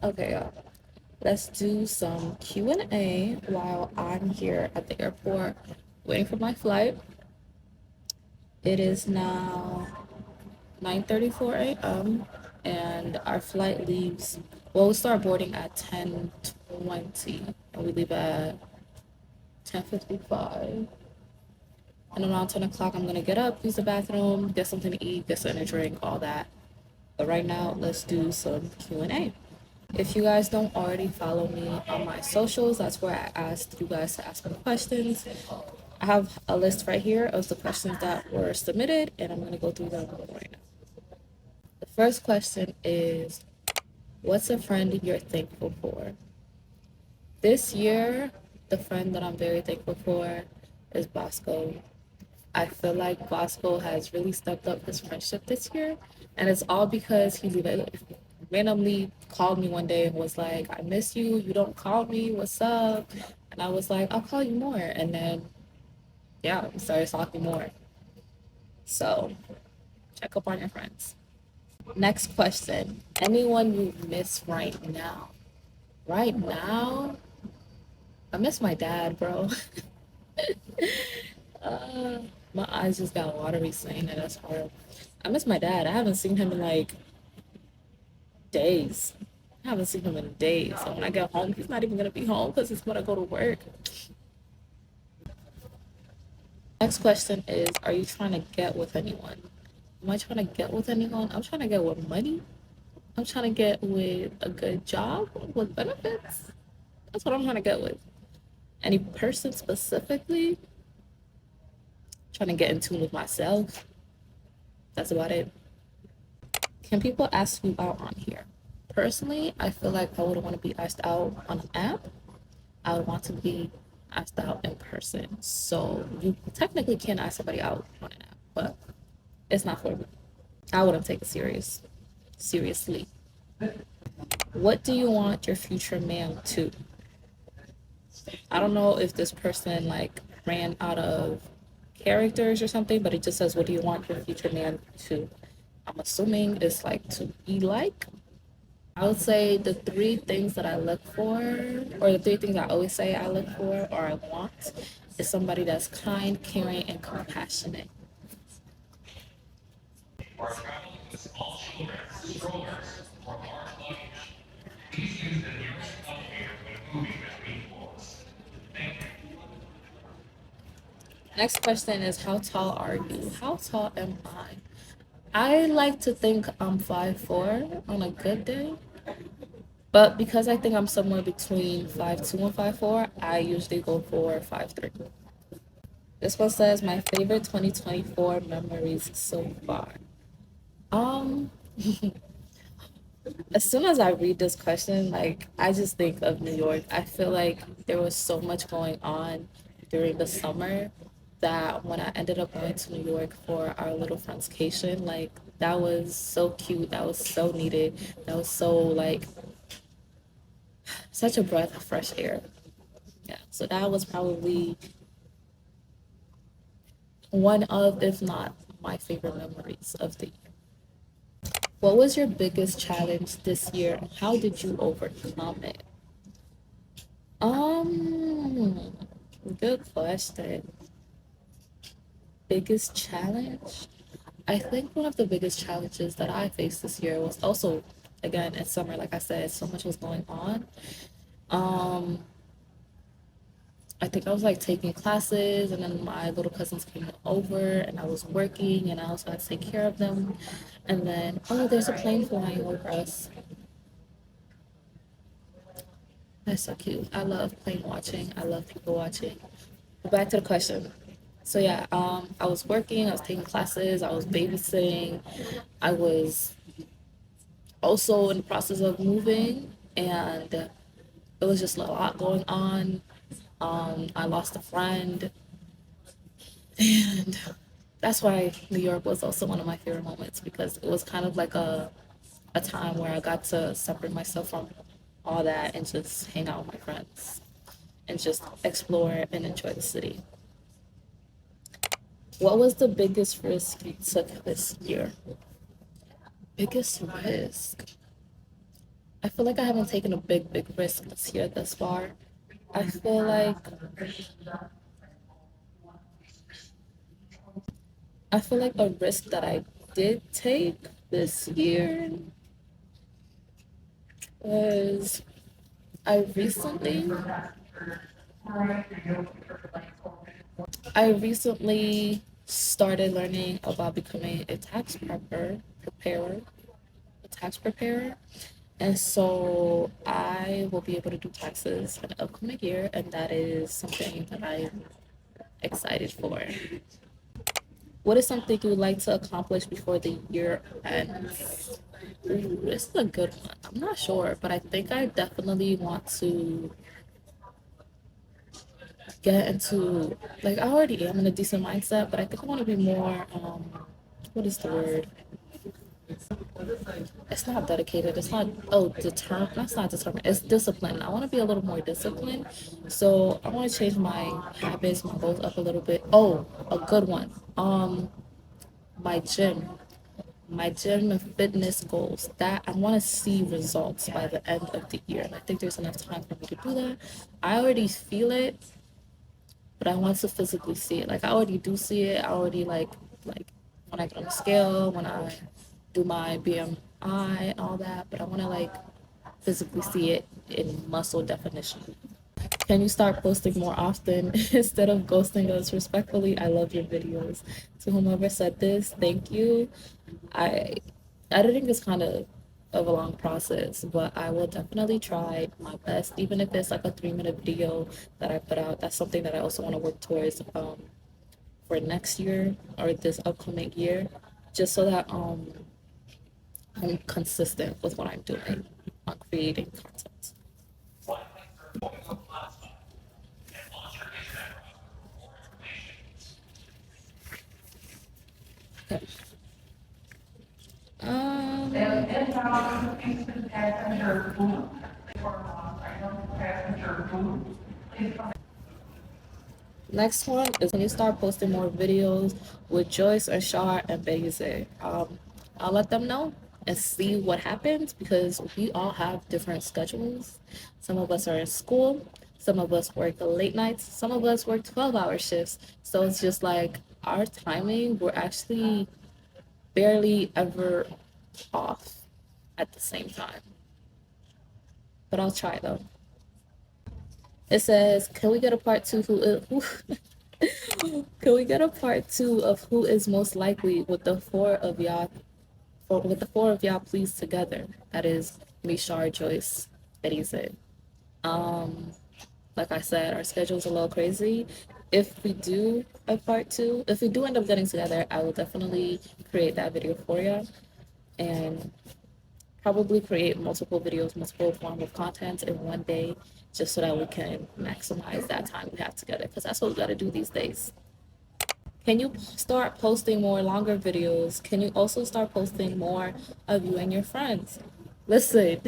Okay, y'all. Let's do some Q&A while I'm here at the airport waiting for my flight. It is now 9:34 a.m. and our flight leaves. Well, we start boarding at 10:20 and we leave at 10:55. And around 10 o'clock, I'm gonna get up, use the bathroom, get something to eat, get something to drink, all that. But right now, let's do some Q&A. If you guys don't already follow me on my socials, that's where I asked you guys to ask me questions. I have a list right here of the questions that were submitted, and I'm going to go through them right now. The first question is, what's a friend you're thankful for? This year, the friend that I'm very thankful for is Bosco. I feel like Bosco has really stepped up his friendship this year, and it's all because he randomly called me one day and was like, "I miss you. You don't call me. What's up?" And I was like, "I'll call you more." And then, yeah, we started talking more. So check up on your friends. Next question: anyone you miss right now? Right now, I miss my dad, bro. uh, my eyes just got watery saying that. That's hard. I miss my dad. I haven't seen him in like days. I haven't seen him in days. So when I get home, he's not even gonna be home because he's gonna go to work. Next question is, are you trying to get with anyone? Am I trying to get with anyone? I'm trying to get with money. I'm trying to get with a good job with benefits. That's what I'm trying to get with. Any person specifically, trying to get in tune with myself. That's about it. Can people ask you out on here? Personally, I feel like I would want to be asked out on an app. I would want to be asked out in person. So you technically can ask somebody out on an app, but it's not for me. I wouldn't take it seriously. What do you want your future man to? I don't know if this person like ran out of characters or something, but it just says, what do you want your future man to? I'm assuming it's like to be like. I would say the three things that I look for, or the three things I always say I look for or I want, is somebody that's kind, caring, and compassionate. Next question is, how tall are you? How tall am I? I like to think I'm 5'4" on a good day, but because I think I'm somewhere between 5'2" and 5'4", I usually go for 5'3". This one says, my favorite 2024 memories so far. Um, as soon as I read this question, like I just think of New York. I feel like there was so much going on during the summer that when I ended up going to New York for our little friend's vacation, like that was so cute. That was so needed. That was so like such a breath of fresh air. Yeah. So that was probably one of, if not my favorite memories of the year. What was your biggest challenge this year and how did you overcome it? Um, Good question. Biggest challenge? I think one of the biggest challenges that I faced this year was also, again, in summer, like I said, so much was going on. Um, I think I was like taking classes, and then my little cousins came over, and I was working, and I also had to take care of them. And then, oh, there's a plane flying over us. That's so cute. I love plane watching. I love people watching. But back to the question. So yeah, I was working, I was taking classes, I was babysitting, I was also in the process of moving, and it was just a lot going on. I lost a friend, and that's why New York was also one of my favorite moments because it was kind of like a time where I got to separate myself from all that and just hang out with my friends and just explore and enjoy the city. What was the biggest risk you took this year? Biggest risk? I feel like I haven't taken a big risk this year thus far. I feel like a risk that I did take this year was I recently I recently started learning about becoming a tax preparer. And so I will be able to do taxes for the upcoming year, and that is something that I'm excited for. What is something you would like to accomplish before the year ends? Ooh, this is a good one. I'm not sure, but I think I definitely want to get into, like, I already am in a decent mindset, but I think I want to be more, what is the word? It's not dedicated. It's not, oh, determined. That's not determined. It's disciplined. I want to be a little more disciplined. So I want to change my habits, my goals up a little bit. Oh, a good one. My gym. My gym and fitness goals. That I want to see results by the end of the year. And I think there's enough time for me to do that. I already feel it, but I want to physically see it. Like I already do see it. I already like when I get on the scale, when I do my BMI and all that, but I want to like physically see it in muscle definition. Can you start posting more often instead of ghosting us? Respectfully, I love your videos. To whomever said this, thank you. I Editing is kind of a long process, but I will definitely try my best, even if it's like a 3 minute video that I put out. That's something that I also want to work towards for next year or this upcoming year, just so that I'm consistent with what I'm doing on creating content. Okay. Um, Next one is when you start posting more videos with Joyce or Shar and Beze. I'll let them know and see what happens because we all have different schedules. Some of us are in school, some of us work late nights, some of us work 12-hour shifts. So it's just like our timing, we're actually barely ever off at the same time. But I'll try though. It says, can we get a part two who can we get a part two of who is most likely with the four of y'all pleased together? That is me, Shar, Joyce, Eddie said. Like I said, our schedule's a little crazy. If we do a part two, if we do end up getting together, I will definitely create that video for you and probably create multiple videos, multiple form of content in one day, just so that we can maximize that time we have together, because that's what we got to do these days. Can you start posting more longer videos? Can you also start posting more of you and your friends? Listen,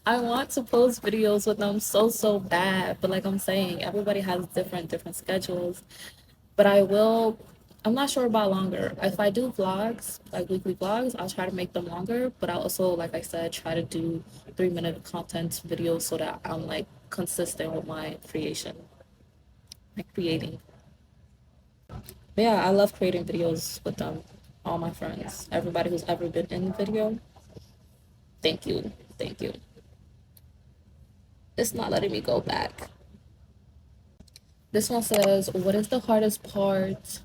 I want to post videos with them so bad, but like I'm saying, everybody has different schedules. But I'm not sure about longer. If I do vlogs, like weekly vlogs, I'll try to make them longer, but I'll also, like I said, try to do 3 minute content videos so that I'm like consistent with my creation, like creating. But yeah, I love creating videos with them, all my friends, everybody who's ever been in the video. Thank you. Thank you. It's not letting me go back. This one says, what is the hardest part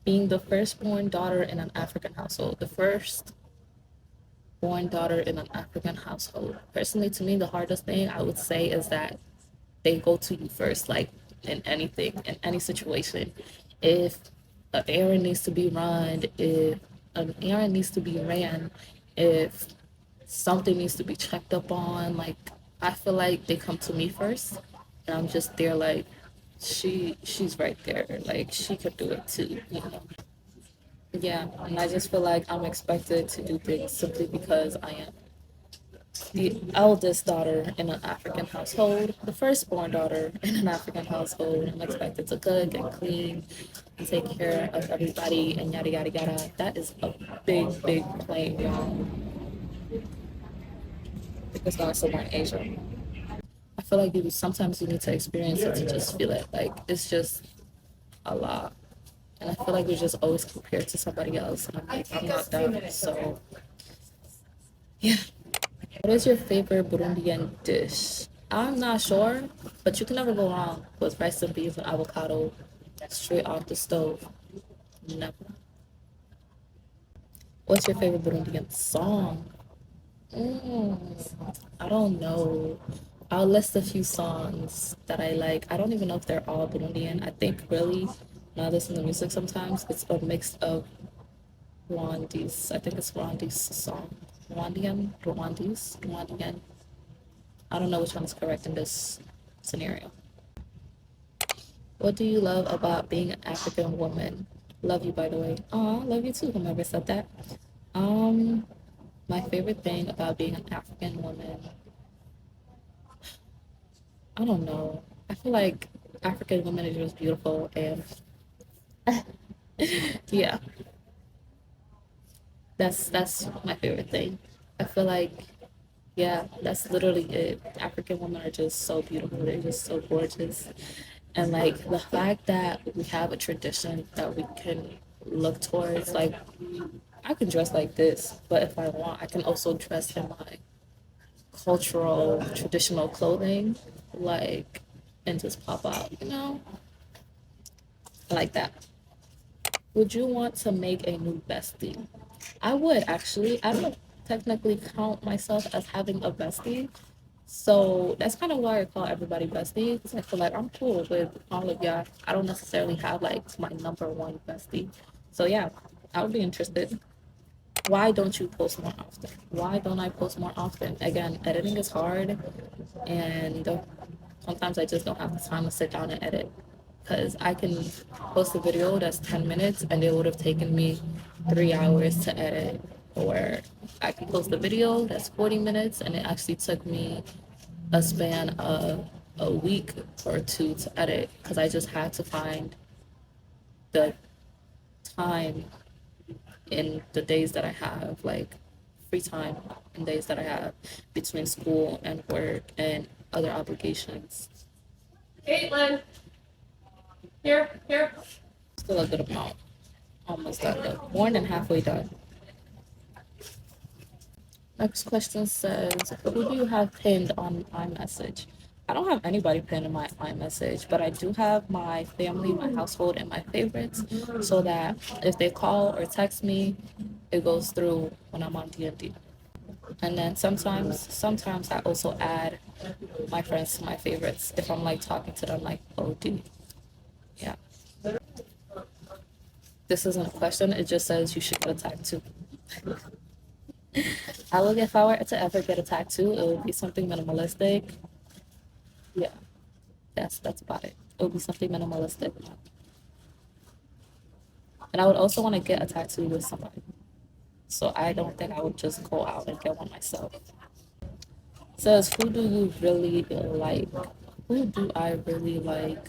being the firstborn daughter in an African household? The firstborn daughter in an African household. Personally, to me, the hardest thing I would say is that they go to you first, like in anything, in any situation. If an errand needs to be run, if an errand needs to be ran, if something needs to be checked up on, like I feel like they come to me first, and I'm just there like she's right there, like she could do it too, you know. Yeah, and I just feel like I'm expected to do things simply because I am the eldest daughter in an African household, the firstborn daughter in an African household. I'm expected to cook and clean and take care of everybody and yada yada yada. That is a big claim, y'all. It's not somewhere in Asia. I feel like sometimes you need to experience it to just feel it. Like it's just a lot. And I feel like we just always compare to somebody else. And I'm like, I'm not done. So yeah. What is your favorite Burundian dish? I'm not sure, but you can never go wrong with rice and beans and avocado straight off the stove. Never. What's your favorite Burundian song? Mm, I don't know. I'll list a few songs that I like. I don't even know if they're all Burundian. I think really, when I listen to music sometimes, it's a mix of Rwandese. I think it's Rwandese song. Rwandian. I don't know which one is correct in this scenario. What do you love about being an African woman? Love you, by the way. Aw, love you too, whomever said that. Um, my favorite thing about being an African woman, I don't know. I feel like African women are just beautiful and yeah, that's my favorite thing. I feel like yeah, that's literally it. African women are just so beautiful. They're just so gorgeous. And like the fact that we have a tradition that we can look towards, like I can dress like this, but if I want, I can also dress in my cultural traditional clothing, like and just pop out. I like that. Would you want to make a new bestie? I would actually. I don't technically count myself as having a bestie. So that's kind of why I call everybody bestie. Because I feel like I'm cool with all of y'all. I don't necessarily have like my number one bestie. So yeah, I would be interested. Why don't you post more often? Why don't I post more often? Again, editing is hard, and sometimes I just don't have the time to sit down and edit. Because I can post a video that's 10 minutes and it would have taken me 3 hours to edit. Or I can post a video that's 40 minutes and it actually took me a span of a week or two to edit because I just had to find the time in the days that I have, like free time in days that I have between school and work and other obligations. Caitlin, here. Still a good amount. Almost done though. More than halfway done. Next question says, who do you have pinned on iMessage? I don't have anybody pinned in my iMessage, but I do have my family, my household, and my favorites, so that if they call or text me, it goes through when I'm on D&D. And then sometimes I also add my friends to my favorites if I'm like talking to them like OD. Yeah. This isn't a question, it just says you should get a tattoo. I look if I were to ever get a tattoo, it would be something minimalistic. Yeah, that's about it. It would be something minimalistic. And I would also want to get a tattoo with somebody. So I don't think I would just go out and get one myself. It says, who do you really like? Who do I really like?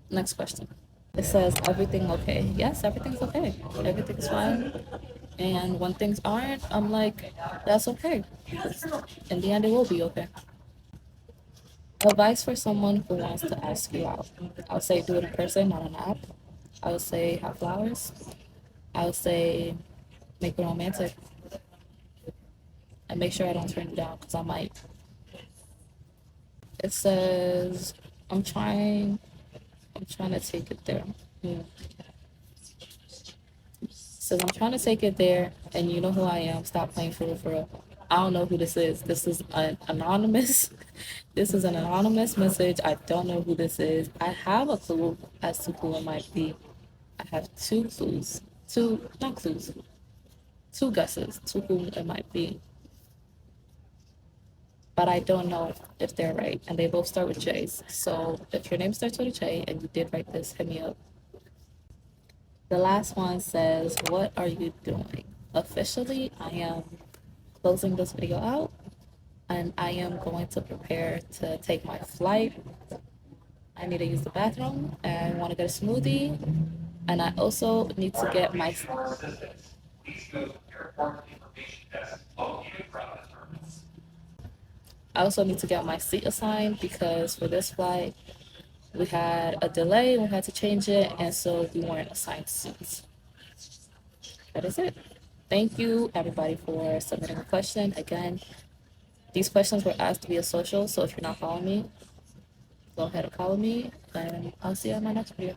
Next question. It says, everything okay? Yes, everything's okay. Everything's fine. And when things aren't, I'm like, that's okay. In the end, it will be okay. Advice for someone who wants to ask you out. I would say do it in person, not on an app. I would say have flowers. I would say make it romantic. And make sure I don't turn you down because I might. It says, I'm trying to take it there. Hmm. Says I'm trying to take it there, and you know who I am. Stop playing for real, for real. I don't know who this is. This is an anonymous. This is an anonymous message. I don't know who this is. I have a clue as to who it might be. I have two clues. Not clues. Two guesses to who it might be. But I don't know if they're right. And they both start with J's. So if your name starts with a J and you did write this, hit me up. The last one says, what are you doing? Officially, I am closing this video out and I am going to prepare to take my flight. I need to use the bathroom and I want to get a smoothie. And I also need to get my I also need to get my seat assigned because for this flight, we had a delay, we had to change it, and so we weren't assigned seats. That is it. Thank you, everybody, for submitting a question. Again, these questions were asked via social, so if you're not following me, go ahead and follow me, and I'll see you on my next video.